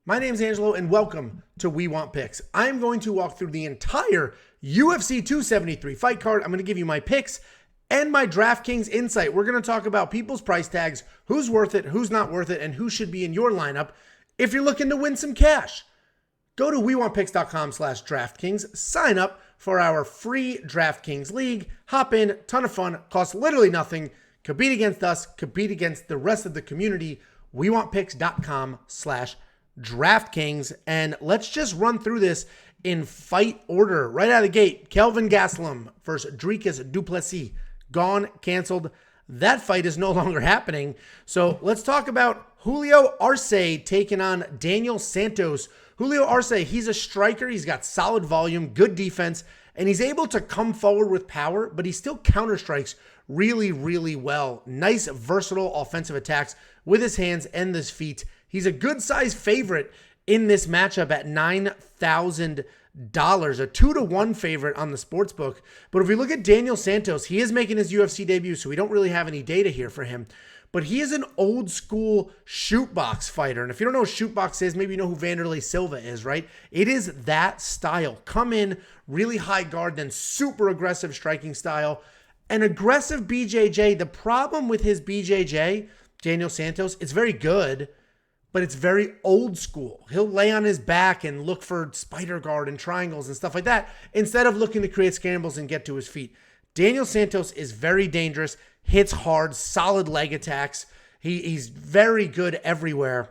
My name's Angelo, and welcome to We Want Picks. I'm going to walk through the entire UFC 273 fight card. I'm going to give you my picks and my DraftKings insight. We're going to talk about people's price tags, who's worth it, who's not worth it, and who should be in your lineup if you're looking to win some cash. Go to WeWantPicks.com/DraftKings, sign up for our free DraftKings League, hop in, ton of fun, costs literally nothing, compete against us, compete against the rest of the community. WeWantPicks.com/DraftKings. And let's just run through this in fight order. Right out of the gate, Kelvin Gastelum versus Dricus du Plessis. Gone, canceled. That fight is no longer happening. So let's talk about Julio Arsia taking on Daniel Santos. Julio Arsia, he's a striker. He's got solid volume, good defense, and he's able to come forward with power, but he still counter-strikes really, really well. Nice, versatile offensive attacks with his hands and his feet. He's a good-sized favorite in this matchup at $9,000, a 2-1 favorite on the sportsbook. But if we look at Daniel Santos, he is making his UFC debut, so we don't really have any data here for him. But he is an old-school shoot box fighter. And if you don't know what shoot box is, maybe you know who Vanderlei Silva is, right? It is that style. Come in, really high guard, then super aggressive striking style. An aggressive BJJ. The problem with his BJJ, Daniel Santos, it's very good, but it's very old school. He'll lay on his back and look for spider guard and triangles and stuff like that instead of looking to create scrambles and get to his feet. Daniel Santos is very dangerous, hits hard, solid leg attacks. He's very good everywhere.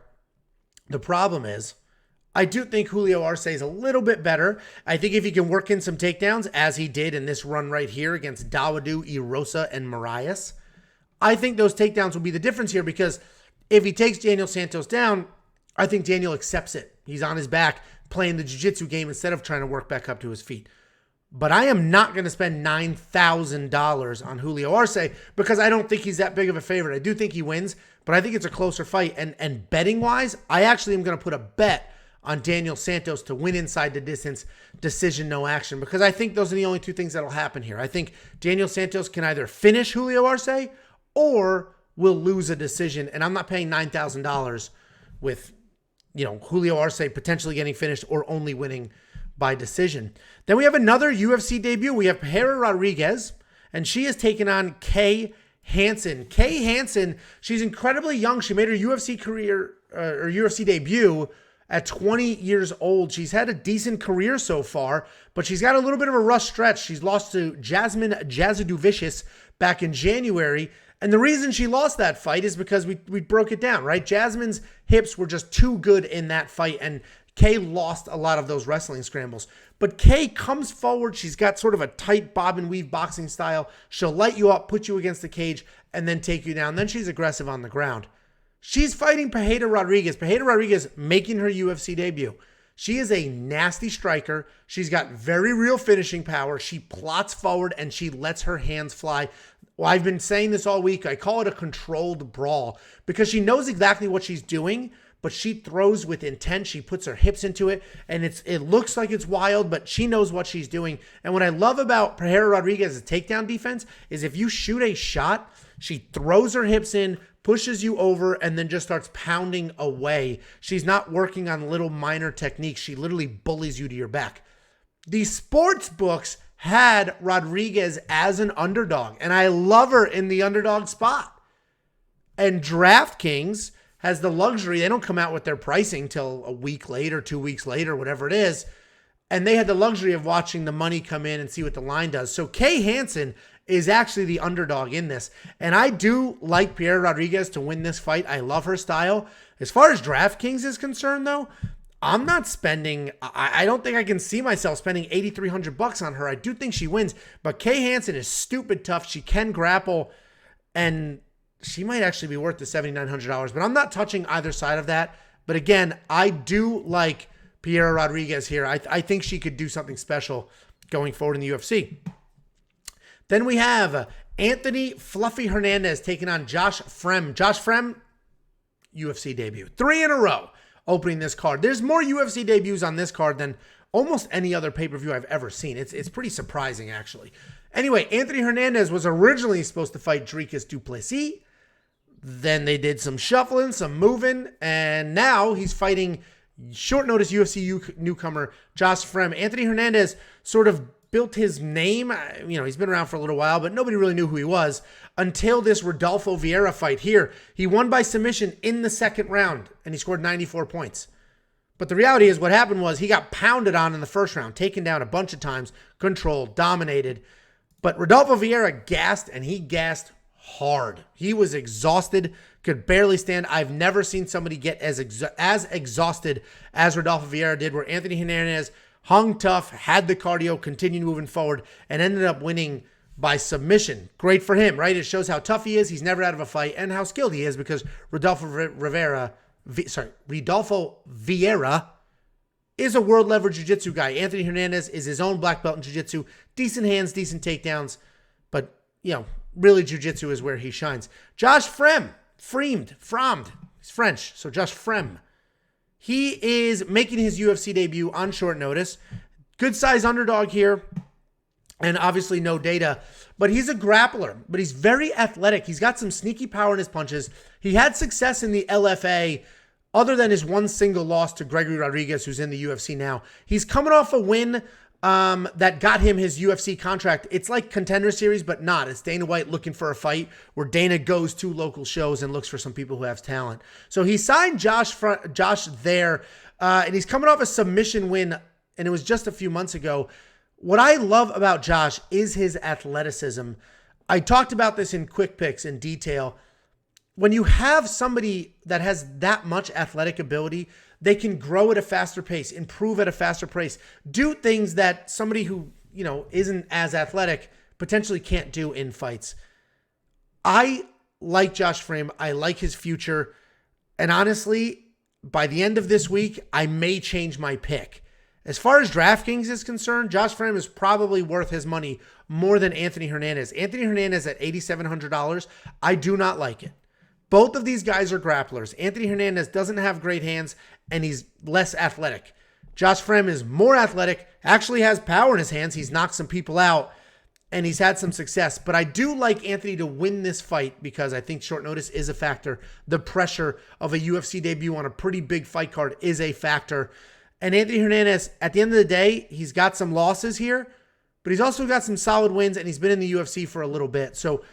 The problem is, I do think Julio Arsia is a little bit better. I think if he can work in some takedowns, as he did in this run right here against Dawodu, Erosa, and Marias, I think those takedowns will be the difference here, because if he takes Daniel Santos down, I think Daniel accepts it. He's on his back playing the jiu-jitsu game instead of trying to work back up to his feet. But I am not going to spend $9,000 on Julio Arsia because I don't think he's that big of a favorite. I do think he wins, but I think it's a closer fight. And betting-wise, I actually am going to put a bet on Daniel Santos to win inside the distance, decision, no action, because I think those are the only two things that will happen here. I think Daniel Santos can either finish Julio Arsia or will lose a decision, and I'm not paying $9,000 with, Julio Arsia potentially getting finished or only winning by decision. Then we have another UFC debut. We have Pereira Rodriguez, and she is taking on Kay Hansen. Kay Hansen, she's incredibly young. She made her UFC career, or UFC debut at 20 years old. She's had a decent career so far, but she's got a little bit of a rough stretch. She's lost to Jasmine Jasudavicius back in January. And the reason she lost that fight is because we broke it down, right? Jasmine's hips were just too good in that fight, and Kay lost a lot of those wrestling scrambles. But Kay comes forward. She's got sort of a tight bob and weave boxing style. She'll light you up, put you against the cage, and then take you down. Then she's aggressive on the ground. She's fighting Pereira Rodriguez. Pereira Rodriguez making her UFC debut. She is a nasty striker. She's got very real finishing power. She plots forward and she lets her hands fly. Well, I've been saying this all week. I call it a controlled brawl because she knows exactly what she's doing, but she throws with intent. She puts her hips into it, and it looks like it's wild, but she knows what she's doing. And what I love about Pereira Rodriguez's takedown defense is if you shoot a shot, she throws her hips in, pushes you over, and then just starts pounding away. She's not working on little minor techniques. She literally bullies you to your back. The sports books had Rodriguez as an underdog, and I love her in the underdog spot. And DraftKings has the luxury, they don't come out with their pricing till a week later, 2 weeks later, whatever it is, and they had the luxury of watching the money come in and see what the line does. So Kay Hansen is actually the underdog in this, and I do like Pereira Rodriguez to win this fight. I love her style. As far as DraftKings is concerned, though, I'm not spending, I don't think I can see myself spending $8,300 on her. I do think she wins, but Kay Hansen is stupid tough. She can grapple, and she might actually be worth the $7,900, but I'm not touching either side of that. But again, I do like Pereira Rodriguez here. I think she could do something special going forward in the UFC. Then we have Anthony Fluffy Hernandez taking on Josh Frem. Josh Frem, UFC debut. 3 in a row opening this card. There's more UFC debuts on this card than almost any other pay-per-view I've ever seen. It's pretty surprising, actually. Anyway, Anthony Hernandez was originally supposed to fight Dricus du Plessis. Then they did some shuffling, some moving, and now he's fighting Short notice UFC newcomer Josh Frem. Anthony Hernandez sort of built his name. He's been around for a little while, but nobody really knew who he was until this Rodolfo Vieira fight here. He won by submission in the second round, and he scored 94 points. But the reality is what happened was he got pounded on in the first round, taken down a bunch of times, controlled, dominated. But Rodolfo Vieira gassed, and he gassed hard. He was exhausted, could barely stand. I've never seen somebody get as exhausted as Rodolfo Vieira did, where Anthony Hernandez hung tough, had the cardio, continued moving forward, and ended up winning by submission. Great for him, right? It shows how tough he is. He's never out of a fight, and how skilled he is, because Rodolfo Vieira is a world level jiu-jitsu guy. Anthony Hernandez is his own black belt in jiu-jitsu. Decent hands, decent takedowns, but, really jiu-jitsu is where he shines. Josh Frem, he's French, so Josh Frem. He is making his UFC debut on short notice. Good size underdog here, and obviously no data, but he's a grappler, but he's very athletic. He's got some sneaky power in his punches. He had success in the LFA, other than his one single loss to Gregory Rodriguez, who's in the UFC now. He's coming off a win that got him his UFC contract. It's like Contender Series, but not. It's Dana White looking for a fight, where Dana goes to local shows and looks for some people who have talent. So he signed Josh there, and he's coming off a submission win, and it was just a few months ago. What I love about Josh is his athleticism. I talked about this in Quick Picks in detail. When you have somebody that has that much athletic ability, they can grow at a faster pace, improve at a faster pace, do things that somebody who, isn't as athletic potentially can't do in fights. I like Josh Frem. I like his future. And honestly, by the end of this week, I may change my pick. As far as DraftKings is concerned, Josh Frem is probably worth his money more than Anthony Hernandez. Anthony Hernandez at $8,700, I do not like it. Both of these guys are grapplers. Anthony Hernandez doesn't have great hands, and he's less athletic. Josh Frem is more athletic, actually has power in his hands. He's knocked some people out, and he's had some success. But I do like Anthony to win this fight, because I think short notice is a factor. The pressure of a UFC debut on a pretty big fight card is a factor. And Anthony Hernandez, at the end of the day, he's got some losses here, but he's also got some solid wins, and he's been in the UFC for a little bit. So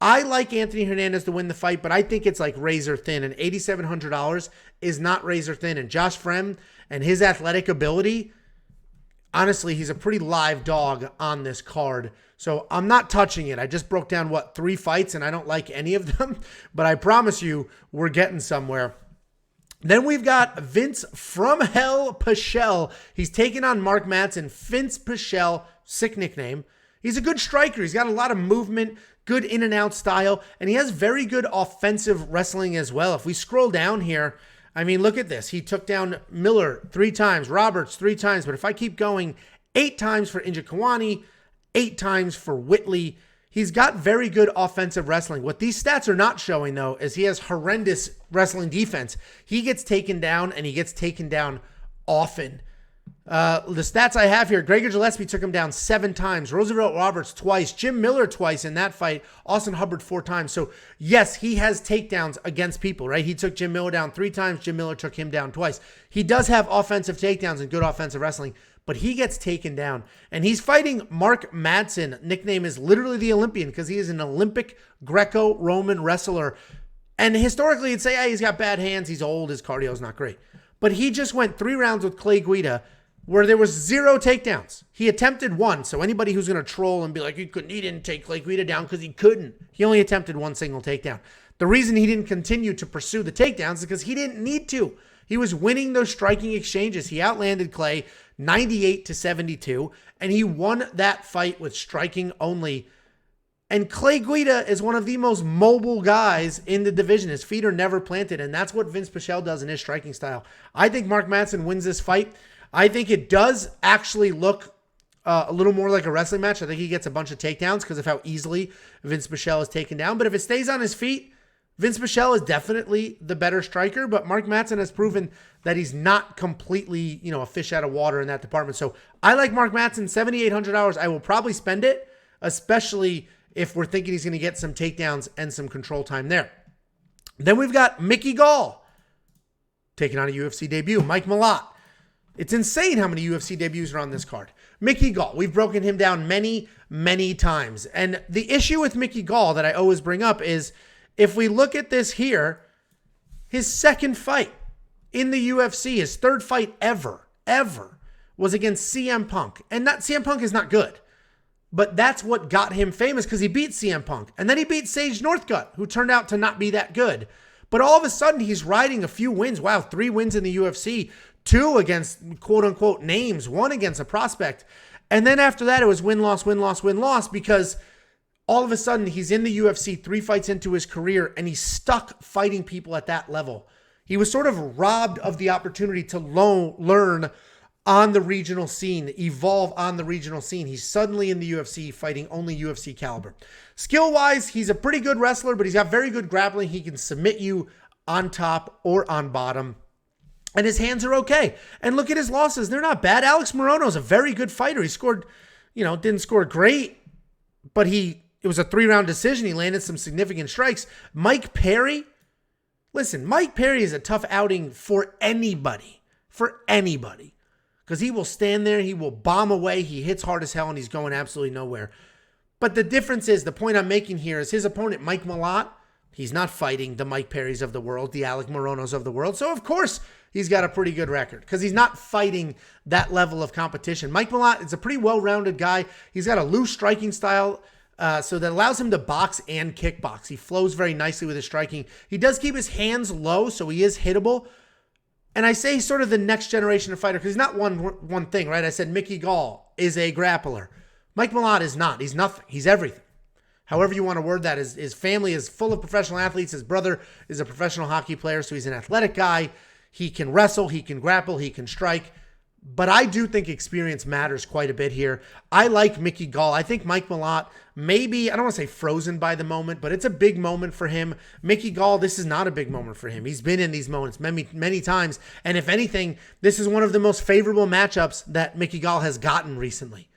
I like Anthony Hernandez to win the fight, but I think it's like razor thin, and $8,700 is not razor thin. And Josh Frem and his athletic ability, honestly, he's a pretty live dog on this card. So I'm not touching it. I just broke down, 3 fights, and I don't like any of them, but I promise you we're getting somewhere. Then we've got Vince from Hell Pichel. He's taking on Mark Madsen. Vince Pichel, sick nickname. He's a good striker. He's got a lot of movement, good in and out style, and he has very good offensive wrestling as well. If we scroll down here, look at this. He took down Miller 3 times, Roberts 3 times, but if I keep going, 8 times for Njokuani, 8 times for Whitley. He's got very good offensive wrestling. What these stats are not showing, though, is he has horrendous wrestling defense. He gets taken down, and he gets taken down often. The stats I have here, Gregor Gillespie took him down 7 times, Roosevelt Roberts twice, Jim Miller twice in that fight, Austin Hubbard 4 times. So yes, he has takedowns against people, right? He took Jim Miller down 3 times, Jim Miller took him down twice. He does have offensive takedowns and good offensive wrestling, but he gets taken down. And he's fighting Mark Madsen. Nickname is literally the Olympian, because he is an Olympic Greco-Roman wrestler. And historically, you'd say, he's got bad hands, he's old, his cardio is not great. But he just went 3 rounds with Clay Guida, where there was 0 takedowns. He attempted 1. So anybody who's going to troll and be like, he didn't take Clay Guida down because he couldn't. He only attempted 1 single takedown. The reason he didn't continue to pursue the takedowns is because he didn't need to. He was winning those striking exchanges. He outlanded Clay 98-72, and he won that fight with striking only. And Clay Guida is one of the most mobile guys in the division. His feet are never planted, and that's what Vince Pichel does in his striking style. I think Mark Madsen wins this fight. I think it does actually look a little more like a wrestling match. I think he gets a bunch of takedowns because of how easily Vince Pichel is taken down. But if it stays on his feet, Vince Pichel is definitely the better striker. But Mark Madsen has proven that he's not completely, a fish out of water in that department. So I like Mark Madsen, $7,800. I will probably spend it, especially if we're thinking he's going to get some takedowns and some control time there. Then we've got Mickey Gall. taking on a UFC debut. Mike Malott. It's insane how many UFC debuts are on this card. Mickey Gall. We've broken him down many, many times. And the issue with Mickey Gall that I always bring up is if we look at this here, his second fight in the UFC, his third fight ever, was against CM Punk. And CM Punk is not good. But that's what got him famous because he beat CM Punk. And then he beat Sage Northcutt, who turned out to not be that good. But all of a sudden, he's riding a few wins. Wow, 3 wins in the UFC. 2 against quote-unquote names. 1 against a prospect. And then after that, it was win-loss, win-loss, win-loss because all of a sudden, he's in the UFC 3 fights into his career, and he's stuck fighting people at that level. He was sort of robbed of the opportunity to learn on the regional scene, evolve on the regional scene. He's suddenly in the UFC fighting only UFC caliber. Skill-wise, he's a pretty good wrestler, but he's got very good grappling. He can submit you on top or on bottom. And his hands are okay. And look at his losses. They're not bad. Alex Morono is a very good fighter. He scored, didn't score great, but it was a 3-round decision. He landed some significant strikes. Mike Perry, listen, Mike Perry is a tough outing for anybody. Because he will stand there, he will bomb away, he hits hard as hell, and he's going absolutely nowhere. But the difference is, the point I'm making here is his opponent, Mike Malott, he's not fighting the Mike Perrys of the world, the Alec Moronos of the world. So, of course, he's got a pretty good record because he's not fighting that level of competition. Mike Malott is a pretty well-rounded guy. He's got a loose striking style, so that allows him to box and kickbox. He flows very nicely with his striking. He does keep his hands low, so he is hittable. And I say he's sort of the next generation of fighter because he's not one thing, right? I said Mickey Gall is a grappler. Mike Malott is not. He's nothing. He's everything. However you want to word that. His family is full of professional athletes. His brother is a professional hockey player, so he's an athletic guy. He can wrestle, he can grapple, he can strike. But I do think experience matters quite a bit here. I like Mickey Gall. I think Mike Malott, maybe, I don't want to say frozen by the moment, but it's a big moment for him. Mickey Gall, this is not a big moment for him. He's been in these moments many, many times. And if anything, this is one of the most favorable matchups that Mickey Gall has gotten recently.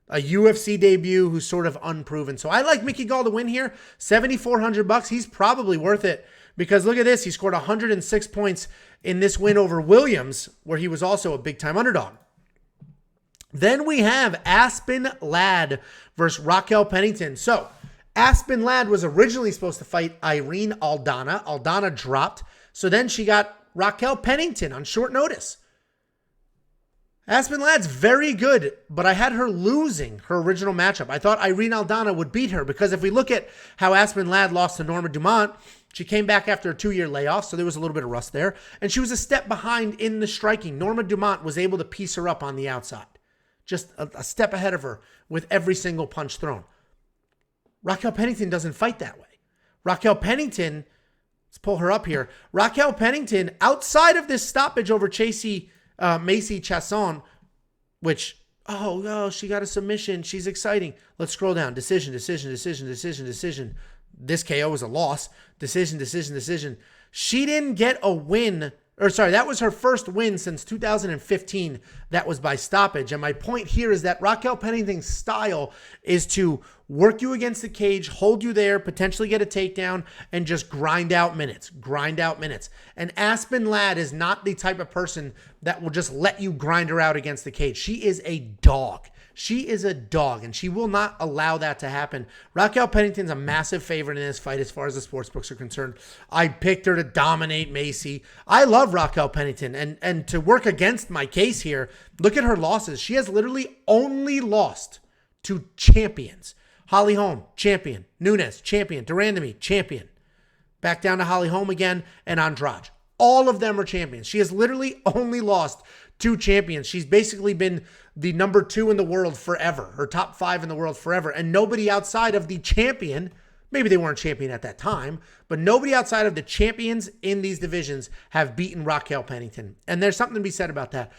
A UFC debut who's sort of unproven. So I like Mickey Gall to win here. $7,400. He's probably worth it because look at this. He scored 106 points in this win over Williams, where he was also a big-time underdog. Then we have Aspen Ladd versus Raquel Pennington. So Aspen Ladd was originally supposed to fight Irene Aldana. Aldana dropped. So then she got Raquel Pennington on short notice. Aspen Ladd's very good, but I had her losing her original matchup. I thought Irene Aldana would beat her because if we look at how Aspen Ladd lost to Norma Dumont, she came back after a 2-year layoff, so there was a little bit of rust there. And she was a step behind in the striking. Norma Dumont was able to piece her up on the outside. Just a step ahead of her with every single punch thrown. Raquel Pennington doesn't fight that way. Raquel Pennington, let's pull her up here. Raquel Pennington, outside of this stoppage over Macy Chasson, which, she got a submission. She's exciting. Let's scroll down. Decision. This KO was a loss. Decision. She didn't get a win. That was her first win since 2015. That was by stoppage. And my point here is that Raquel Pennington's style is to work you against the cage, hold you there, potentially get a takedown, and just grind out minutes. And Aspen Ladd is not the type of person that will just let you grind her out against the cage. She is a dog. And she will not allow that to happen. Raquel Pennington's a massive favorite in this fight as far as the sportsbooks are concerned. I picked her to dominate Macy. I love Raquel Pennington. And to work against my case here, look at her losses. She has literally only lost to champions. Holly Holm, champion. Nunes, champion. Durandamy, champion. Back down to Holly Holm again and Andrade. All of them are champions. She has literally only lost 2 champions. She's basically been the number 2 in the world forever, her top 5 in the world forever. And nobody outside of the champion, maybe they weren't champion at that time, but nobody outside of the champions in these divisions have beaten Raquel Pennington. And there's something to be said about that.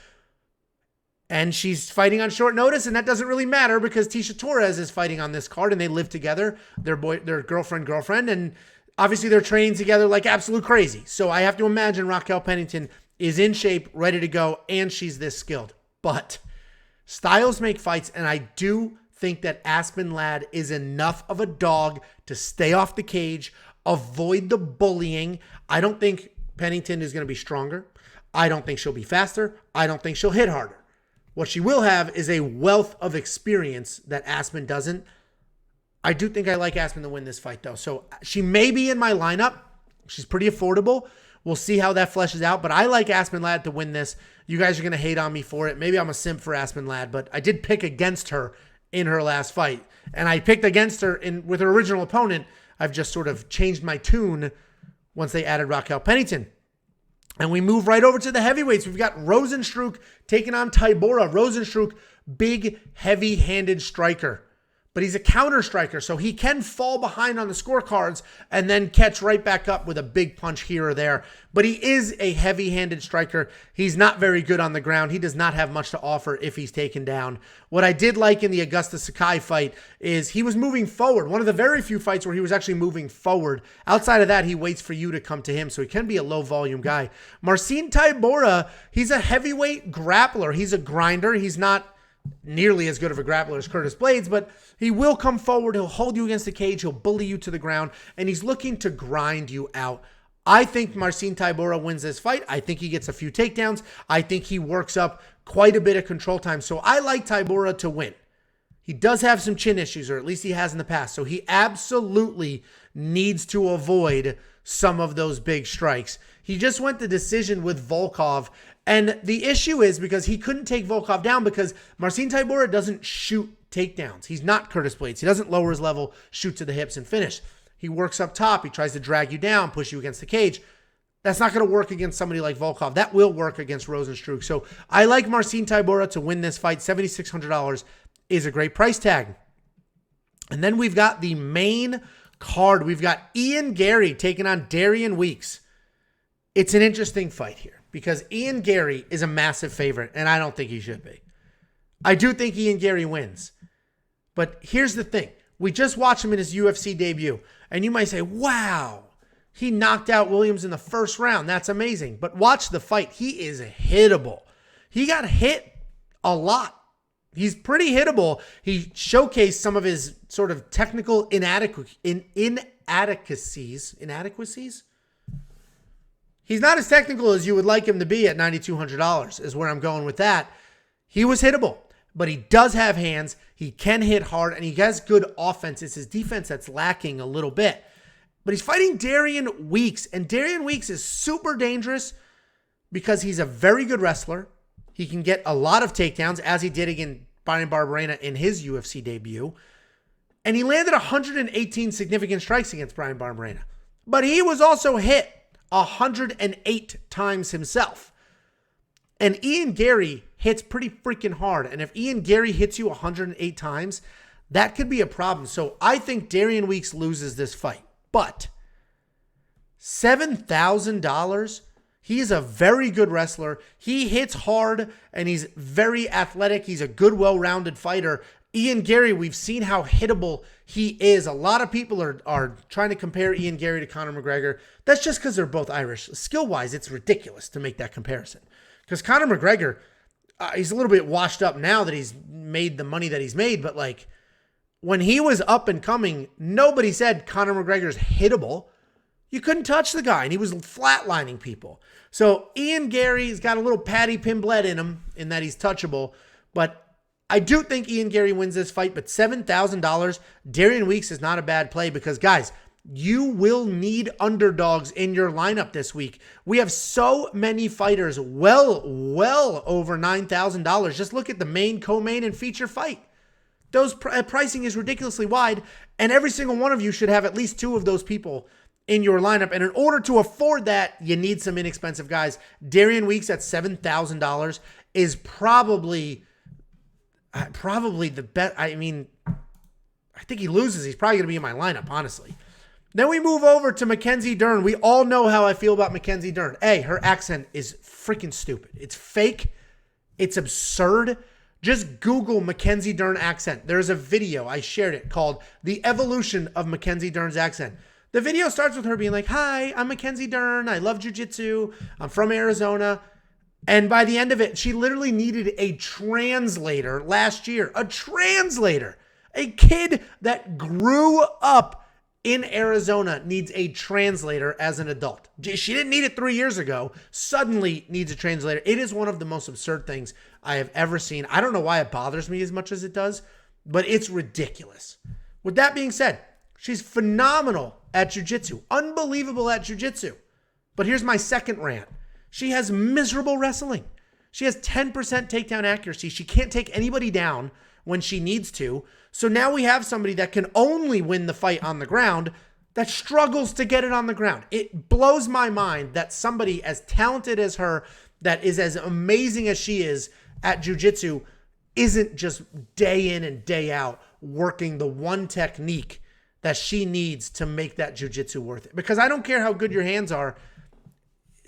And she's fighting on short notice, and that doesn't really matter because Tisha Torres is fighting on this card, and they live together. Their girlfriend, and obviously they're training together like absolute crazy. So I have to imagine Raquel Pennington is in shape, ready to go, and she's this skilled. But styles make fights, and I do think that Aspen Ladd is enough of a dog to stay off the cage, avoid the bullying. I don't think Pennington is going to be stronger. I don't think she'll be faster. I don't think she'll hit harder. What she will have is a wealth of experience that Aspen doesn't. I do think I like Aspen to win this fight, though. So she may be in my lineup. She's pretty affordable. We'll see how that fleshes out. But I like Aspen Ladd to win this. You guys are going to hate on me for it. Maybe I'm a simp for Aspen Ladd, but I did pick against her in her last fight. And I picked against her with her original opponent. I've just sort of changed my tune once they added Raquel Pennington. And we move right over to the heavyweights. We've got Rozenstruik taking on Tybura. Rozenstruik, big, heavy-handed striker. But he's a counter striker, so he can fall behind on the scorecards and then catch right back up with a big punch here or there. But he is a heavy-handed striker. He's not very good on the ground. He does not have much to offer if he's taken down. What I did like in the Augusta Sakai fight is he was moving forward. One of the very few fights where he was actually moving forward. Outside of that, he waits for you to come to him, so he can be a low-volume guy. Marcin Tybura, he's a heavyweight grappler. He's a grinder. He's not nearly as good of a grappler as Curtis Blades, but he will come forward. He'll hold you against the cage. He'll bully you to the ground, and he's looking to grind you out. I think Marcin Tybura wins this fight. I think he gets a few takedowns. I think he works up quite a bit of control time. So I like Tybura to win. He does have some chin issues, or at least he has in the past. So he absolutely needs to avoid some of those big strikes. He just went the decision with Volkov. And the issue is because he couldn't take Volkov down because Marcin Tybura doesn't shoot takedowns. He's not Curtis Blades. He doesn't lower his level, shoot to the hips, and finish. He works up top. He tries to drag you down, push you against the cage. That's not going to work against somebody like Volkov. That will work against Rozenstruik. So I like Marcin Tybura to win this fight. $7,600 is a great price tag. And then we've got the main card. We've got Iangary taking on Darian Weeks. It's an interesting fight here because Iangary is a massive favorite, and I don't think he should be. I do think Iangary wins. But here's the thing. We just watched him in his UFC debut, and you might say, wow, he knocked out Williams in the first round. That's amazing. But watch the fight. He is hittable. He got hit a lot. He's pretty hittable. He showcased some of his sort of technical inadequacies. He's not as technical as you would like him to be at $9,200 is where I'm going with that. He was hittable, but he does have hands. He can hit hard, and he has good offense. It's his defense that's lacking a little bit. But he's fighting Darian Weeks, and Darian Weeks is super dangerous because he's a very good wrestler. He can get a lot of takedowns, as he did against Bryan Barberena in his UFC debut. And he landed 118 significant strikes against Bryan Barberena. But he was also hit 108 times himself. And Iangary hits pretty freaking hard. And if Iangary hits you 108 times, that could be a problem. So I think Darian Weeks loses this fight. But $7,000, he is a very good wrestler. He hits hard and he's very athletic. He's a good, well-rounded fighter. Iangary, we've seen how hittable he is. A lot of people are trying to compare Iangary to Conor McGregor. That's just because they're both Irish. Skill-wise, it's ridiculous to make that comparison. Because Conor McGregor, he's a little bit washed up now that he's made the money that he's made. But like when he was up and coming, nobody said Conor McGregor's hittable. You couldn't touch the guy, and he was flatlining people. So Iangary's got a little Paddy Pimblett in him in that he's touchable. But I do think Iangary wins this fight, but $7,000, Darian Weeks is not a bad play because, guys, you will need underdogs in your lineup this week. We have so many fighters well over $9,000. Just look at the main, co-main, and feature fight. Those pricing is ridiculously wide, and every single one of you should have at least two of those people in your lineup. And in order to afford that, you need some inexpensive guys. Darian Weeks at $7,000 is probably the best. I mean, I think he loses. He's probably going to be in my lineup, honestly. Then we move over to Mackenzie Dern. We all know how I feel about Mackenzie Dern. A, her accent is freaking stupid. It's fake. It's absurd. Just Google Mackenzie Dern accent. There's a video, I shared it, called The Evolution of Mackenzie Dern's Accent. The video starts with her being like, hi, I'm Mackenzie Dern. I love jiu-jitsu. I'm from Arizona. And by the end of it, she literally needed a translator last year. A translator. A kid that grew up in Arizona needs a translator as an adult. She didn't need it 3 years ago. Suddenly needs a translator. It is one of the most absurd things I have ever seen. I don't know why it bothers me as much as it does, but it's ridiculous. With that being said, she's phenomenal at jiu-jitsu. Unbelievable at jiu-jitsu. But here's my second rant. She has miserable wrestling. She has 10% takedown accuracy. She can't take anybody down when she needs to. So now we have somebody that can only win the fight on the ground that struggles to get it on the ground. It blows my mind that somebody as talented as her, that is as amazing as she is at jiu-jitsu, isn't just day in and day out working the one technique that she needs to make that jiu-jitsu worth it. Because I don't care how good your hands are,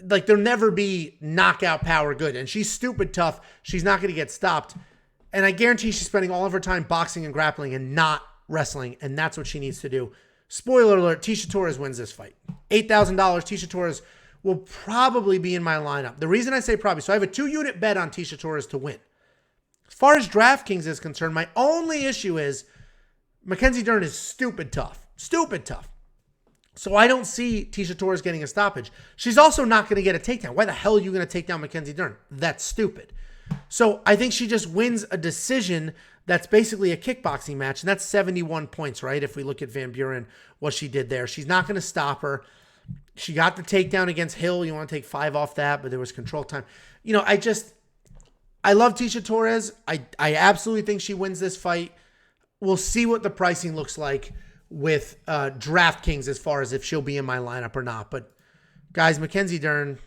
like there'll never be knockout power good. And she's stupid tough. She's not going to get stopped. And I guarantee she's spending all of her time boxing and grappling and not wrestling. And that's what she needs to do. Spoiler alert, Tecia Torres wins this fight. $8,000. Tecia Torres will probably be in my lineup. The reason I say probably, so I have a 2-unit bet on Tecia Torres to win. As far as DraftKings is concerned, my only issue is Mackenzie Dern is stupid tough. Stupid tough. So I don't see Tecia Torres getting a stoppage. She's also not going to get a takedown. Why the hell are you going to take down Mackenzie Dern? That's stupid. So I think she just wins a decision that's basically a kickboxing match, and that's 71 points, right? If we look at Van Buren, what she did there. She's not going to stop her. She got the takedown against Hill. You want to take 5 off that, but there was control time. You know, I love Tecia Torres. I absolutely think she wins this fight. We'll see what the pricing looks like with DraftKings as far as if she'll be in my lineup or not. But guys, Mackenzie Dern,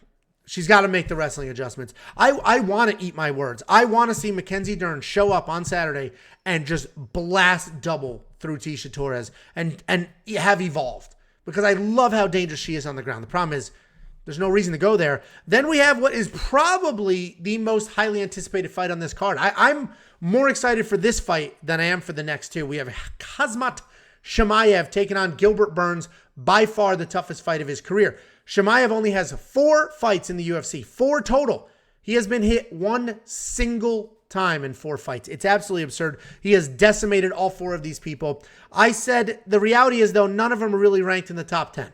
she's got to make the wrestling adjustments. I want to eat my words. I want to see Mackenzie Dern show up on Saturday and just blast double through Tecia Torres and have evolved, because I love how dangerous she is on the ground. The problem is there's no reason to go there. Then we have what is probably the most highly anticipated fight on this card. I'm more excited for this fight than I am for the next two. We have Khamzat Chimaev taking on Gilbert Burns, by far the toughest fight of his career. Chimaev only has 4 fights in the UFC, 4 total. He has been hit 1 single time in 4 fights. It's absolutely absurd. He has decimated all 4 of these people. I said the reality is, though, none of them are really ranked in the top 10.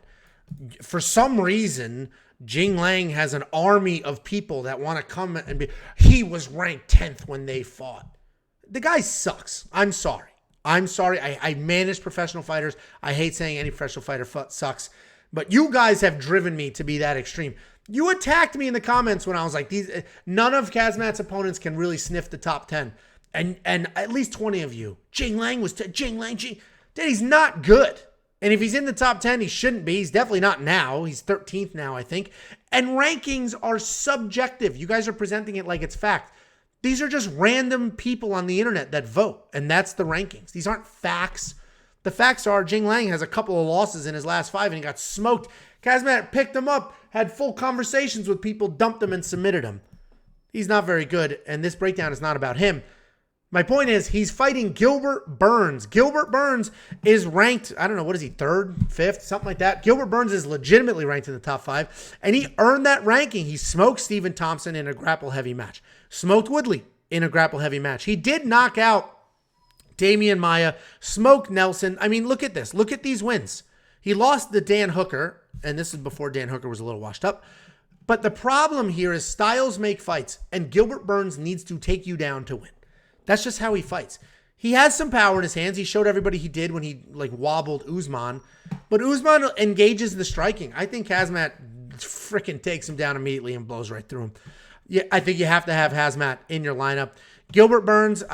For some reason, Jing Lang has an army of people that want to come and be, he was ranked 10th when they fought. The guy sucks. I'm sorry. I manage professional fighters. I hate saying any professional fighter sucks. But you guys have driven me to be that extreme. You attacked me in the comments when I was like, none of Khamzat's opponents can really sniff the top 10. And at least 20 of you. Jing Lang. Dude, he's not good. And if he's in the top 10, he shouldn't be. He's definitely not now. He's 13th now, I think. And rankings are subjective. You guys are presenting it like it's fact. These are just random people on the internet that vote, and that's the rankings. These aren't facts. The facts are Jing Lang has a couple of losses in his last 5, and he got smoked. Khamzat picked him up, had full conversations with people, dumped him, and submitted him. He's not very good, and this breakdown is not about him. My point is, he's fighting Gilbert Burns. Gilbert Burns is ranked, I don't know, what is he, 3rd, 5th, something like that. Gilbert Burns is legitimately ranked in the top 5, and he earned that ranking. He smoked Stephen Thompson in a grapple-heavy match. Smoked Woodley in a grapple-heavy match. He did knock out Damian Maia, smoked Nelson. I mean, look at this. Look at these wins. He lost to Dan Hooker, and this is before Dan Hooker was a little washed up. But the problem here is styles make fights, and Gilbert Burns needs to take you down to win. That's just how he fights. He has some power in his hands. He showed everybody he did when he wobbled Usman. But Usman engages the striking. I think Khamzat freaking takes him down immediately and blows right through him. Yeah, I think you have to have Khamzat in your lineup. Gilbert Burns,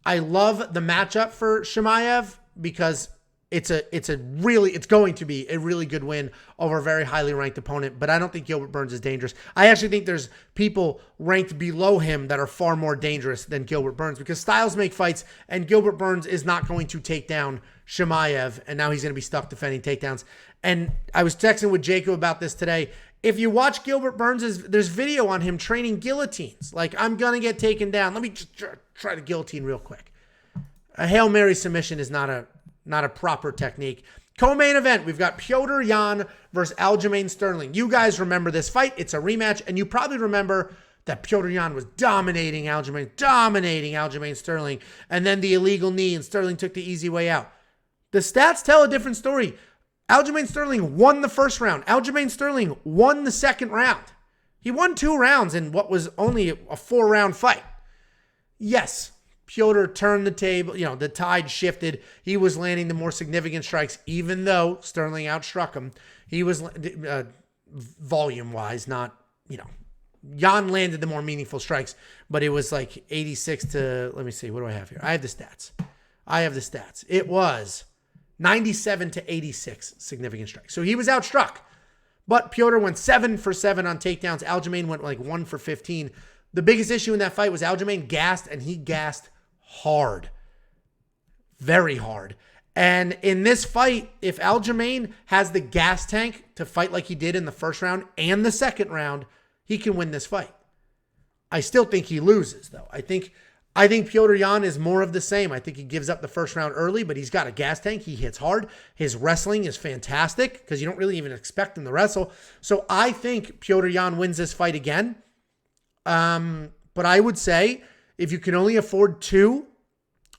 I love the matchup for Chimaev because it's going to be a really good win over a very highly ranked opponent, but I don't think Gilbert Burns is dangerous. I actually think there's people ranked below him that are far more dangerous than Gilbert Burns, because styles make fights, and Gilbert Burns is not going to take down Chimaev, and now he's going to be stuck defending takedowns. And I was texting with Jacob about this today. If you watch Gilbert Burns, there's video on him training guillotines. Like, I'm going to get taken down. Let me just try to guillotine real quick. A Hail Mary submission is not a proper technique. Co-main event, we've got Petr Yan versus Aljamain Sterling. You guys remember this fight. It's a rematch, and you probably remember that Petr Yan was dominating Aljamain Sterling, and then the illegal knee, and Sterling took the easy way out. The stats tell a different story. Aljamain Sterling won the first round. Aljamain Sterling won the second round. He won 2 rounds in what was only a 4-round fight. Yes, Petr turned the table. You know, the tide shifted. He was landing the more significant strikes, even though Sterling outstruck him. He was volume-wise, not, you know. Yan landed the more meaningful strikes, but it was like 86 to, let me see, what do I have here? I have the stats. It was 97 to 86 significant strikes. So he was outstruck. But Petr went 7 for 7 on takedowns. Aljamain went like 1 for 15. The biggest issue in that fight was Aljamain gassed, and he gassed hard. Very hard. And in this fight, if Aljamain has the gas tank to fight like he did in the first round and the second round, he can win this fight. I still think he loses, though. I think Petr Yan is more of the same. I think he gives up the first round early, but he's got a gas tank. He hits hard. His wrestling is fantastic because you don't really even expect him to wrestle. So I think Petr Yan wins this fight again. But I would say if you can only afford 2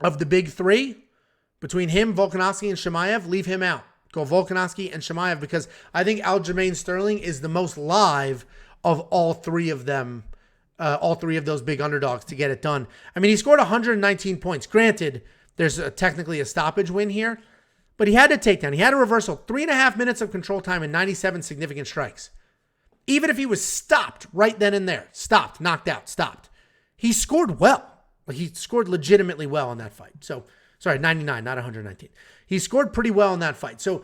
of the big 3, between him, Volkanovski, and Chimaev, leave him out. Go Volkanovski and Chimaev because I think Aljamain Sterling is the most live of all 3 of them. All 3 of those big underdogs to get it done. I mean, he scored 119 points. Granted, there's technically a stoppage win here, but he had a takedown. He had a reversal, 3.5 minutes of control time and 97 significant strikes. Even if he was stopped right then and there, stopped, knocked out, stopped, he scored well. Like he scored legitimately well in that fight. So, sorry, 99, not 119. He scored pretty well in that fight. So,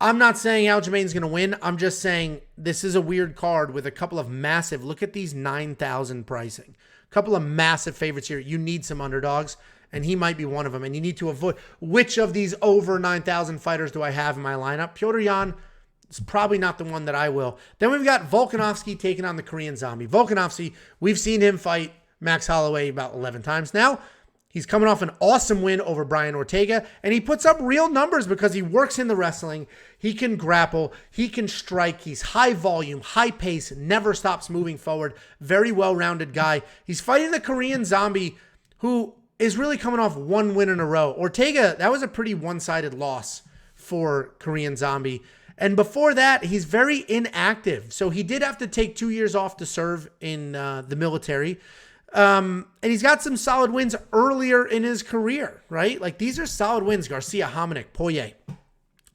I'm not saying Aljamain's going to win. I'm just saying this is a weird card with a couple of massive, look at these 9,000 pricing. A couple of massive favorites here. You need some underdogs, and he might be one of them. And you need to avoid, which of these over 9,000 fighters do I have in my lineup? Petr Yan is probably not the one that I will. Then we've got Volkanovski taking on the Korean Zombie. Volkanovski, we've seen him fight Max Holloway about 11 times now. He's coming off an awesome win over Brian Ortega, and he puts up real numbers because he works in the wrestling. He can grapple. He can strike. He's high volume, high pace, never stops moving forward. Very well-rounded guy. He's fighting the Korean Zombie, who is really coming off 1 win in a row. Ortega, that was a pretty one-sided loss for Korean Zombie. And before that, he's very inactive. So he did have to take 2 years off to serve in the military. And he's got some solid wins earlier in his career, right? Like these are solid wins. Garcia, Hominick, Poirier.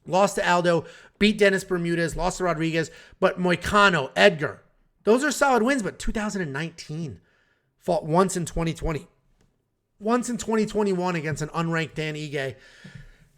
Lost to Aldo, beat Dennis Bermudez, lost to Rodriguez, but Moicano, Edgar. Those are solid wins, but 2019. Fought once in 2020. Once in 2021 against an unranked Dan Ige.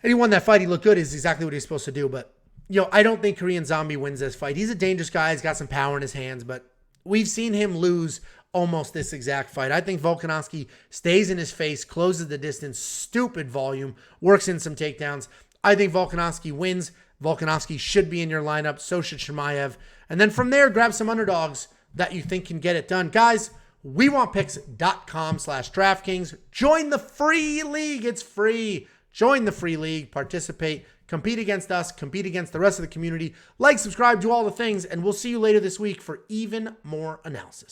And he won that fight. He looked good. Is exactly what he's supposed to do. But, you know, I don't think Korean Zombie wins this fight. He's a dangerous guy. He's got some power in his hands, but we've seen him lose almost this exact fight. I think Volkanovski stays in his face, closes the distance, stupid volume, works in some takedowns. I think Volkanovski wins. Volkanovski should be in your lineup. So should Chimaev. And then from there, grab some underdogs that you think can get it done. Guys, WeWantPicks.com/DraftKings. Join the free league. It's free. Join the free league. Participate. Compete against us. Compete against the rest of the community. Like, subscribe, do all the things. And we'll see you later this week for even more analysis.